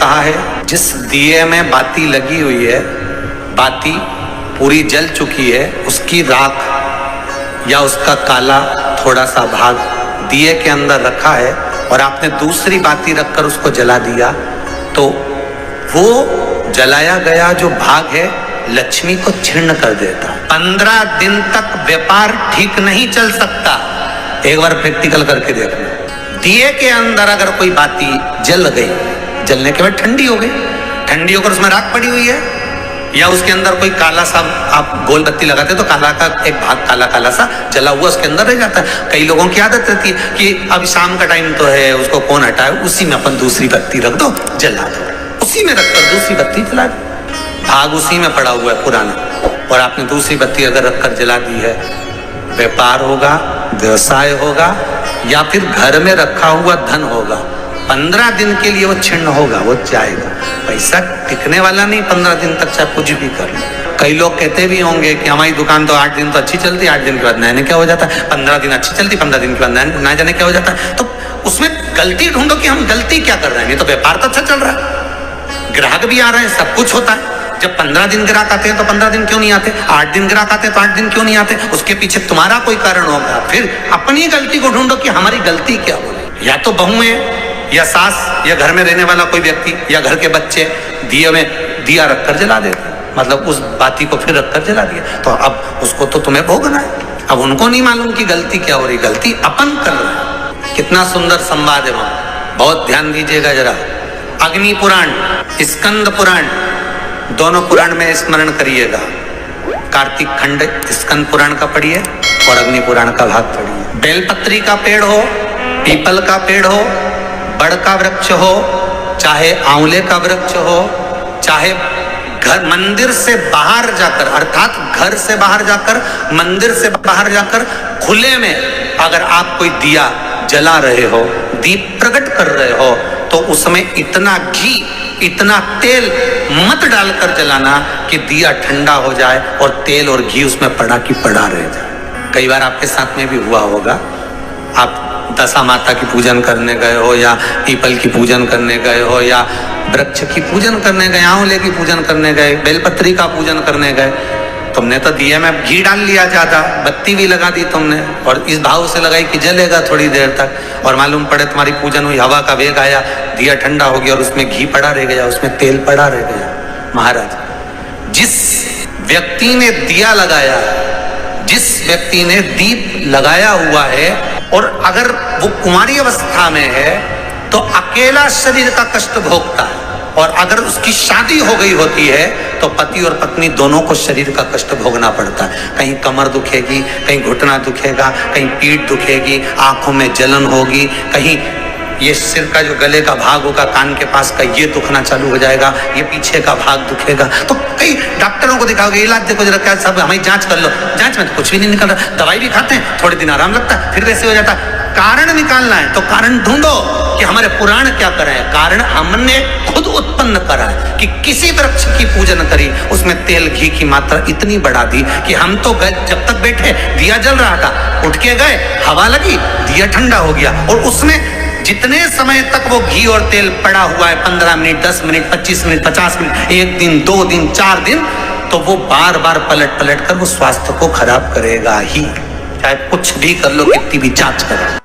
कहा है, जिस दिए में बाती लगी हुई है, बाती पूरी जल चुकी है, उसकी राख या उसका काला थोड़ा सा भाग दिए के अंदर रखा है और आपने दूसरी बाती रखकर उसको जला दिया, तो वो जलाया गया जो भाग है लक्ष्मी को छीर्ण कर देता। 15 दिन तक व्यापार ठीक नहीं चल सकता। एक बार प्रैक्टिकल करके देखना। दिए के अंदर अगर कोई बाती जल गई, जलने के बाद ठंडी हो गई, ठंडी होकर उसमें राख पड़ी हुई है, या उसके अंदर कोई काला सा, आप गोल बत्ती लगाते तो काला का एक भाग काला काला सा जला हुआ उसके अंदर रह जाता है। कई लोगों की आदत रहती है कि अब शाम का टाइम तो है, उसको कौन हटाए, उसी में अपन दूसरी बत्ती रख दो, जला दो, उसी में रखकर दूसरी बत्ती जला दो। भाग उसी में पड़ा हुआ है पुराना, और आपने दूसरी बत्ती अगर रखकर जला दी है, व्यापार होगा, व्यवसाय होगा, या फिर घर में रखा हुआ धन होगा, 15 दिन के लिए वो छिन्न होगा, वो जाएगा। पैसा टिकने वाला नहीं 15 दिन तक, चाहे कुछ भी कर लो। कई लोग कहते भी होंगे कि हमारी दुकान तो 8 दिन तो अच्छी चलती, 8 दिन के बाद नया क्या हो जाता है, 15 दिन अच्छी चलती, 15 दिन के बाद नया जाने क्या हो जाता है। तो उसमें गलती ढूंढो कि हम गलती क्या कर रहे हैं। नहीं तो व्यापार तो अच्छा चल रहा है, ग्राहक भी आ रहे हैं, सब कुछ होता है। जब 15 दिन ग्राहक आते हैं तो 15 दिन क्यों नहीं आते, 8 दिन ग्राहक आते हैं तो 8 दिन क्यों नहीं आते, उसके पीछे तुम्हारा कोई कारण होगा। फिर अपनी गलती को ढूंढो कि हमारी गलती क्या हो। या तो बहू है, या सास, या घर में रहने वाला कोई व्यक्ति, या घर के बच्चे दिए में दिया रखकर जला देते, मतलब उस बाती को फिर रखकर जला दिया, तो अब उसको तो तुम्हें भोगना है। अब उनको नहीं मालूम कि गलती क्या हो रही, गलती अपन कर रहे हैं। कितना सुंदर संवाद है वहां, बहुत ध्यान दीजिएगा जरा। अग्नि पुराण, स्कंद पुराण, दोनों पुराण में स्मरण करिएगा। कार्तिक खंड स्कंद पुराण का पढ़िए और अग्नि पुराण का भाग पढ़िए। बेलपत्री का पेड़ हो, पीपल का पेड़ हो, बड़ का वृक्ष हो, चाहे आंवले का वृक्ष हो, चाहे घर मंदिर से बाहर जाकर, अर्थात घर से बाहर जाकर, मंदिर से बाहर जाकर खुले में अगर आप कोई दिया जला रहे हो, दीप प्रकट कर रहे हो, तो उसमें इतना घी, इतना तेल मत डालकर जलाना कि दिया ठंडा हो जाए और तेल और घी उसमें पड़ा की पड़ा रह जाए। कई बार आपके साथ में भी हुआ होगा, आप दशा माता की पूजन करने गए हो, या पीपल की पूजन करने गए हो, या वृक्ष की पूजन करने गए, आंवले की पूजन करने गए, बेलपत्री का पूजन करने गए, तुमने तो दिए में घी डाल लिया ज्यादा, बत्ती भी लगा दी तुमने, और इस भाव से लगाई कि जलेगा थोड़ी देर तक, और मालूम पड़े तुम्हारी पूजन हुई, हवा का वेग आया, दिया ठंडा हो गया और उसमें घी पड़ा रह गया, उसमें तेल पड़ा रह गया। महाराज, जिस व्यक्ति ने दिया लगाया, जिस व्यक्ति ने दीप लगाया हुआ है, और अगर वो कुंवारी अवस्था में है तो अकेला शरीर का कष्ट भोगता है, और अगर उसकी शादी हो गई होती है तो पति और पत्नी दोनों को शरीर का कष्ट भोगना पड़ता है। कहीं कमर दुखेगी, कहीं घुटना दुखेगा, कहीं पीठ दुखेगी, आंखों में जलन होगी, कहीं ये सिर का जो गले का भाग होगा, कान के पास का, ये दुखना चालू हो जाएगा, ये पीछे का भाग दुखेगा। तो कई डॉक्टरों को दिखाओगे, इलाज देखो जरा, क्या सब हमारी जांच कर लो, जांच में तो कुछ भी नहीं निकल रहा, दवाई भी खाते हैं, थोड़े दिन आराम लगता है, फिर वैसे हो जाता है। कारण निकालना है तो कारण ढूंढो कि हमारे पुराण क्या कर रहे हैं। कारण हमने खुद उत्पन्न करा है कि किसी वृक्ष की पूजन करी, उसमें तेल घी की मात्रा इतनी बढ़ा दी कि हम तो जब तक बैठे दिया जल रहा था, उठ के गए, हवा लगी, दिया ठंडा हो गया, और उसमें जितने समय तक वो घी और तेल पड़ा हुआ है, 15 मिनट, 10 मिनट, 25 मिनट, 50 मिनट, 1 दिन, 2 दिन, 4 दिन, तो वो बार बार पलट पलट कर वो स्वास्थ्य को खराब करेगा ही, चाहे कुछ भी कर लो, कितनी भी जांच करो।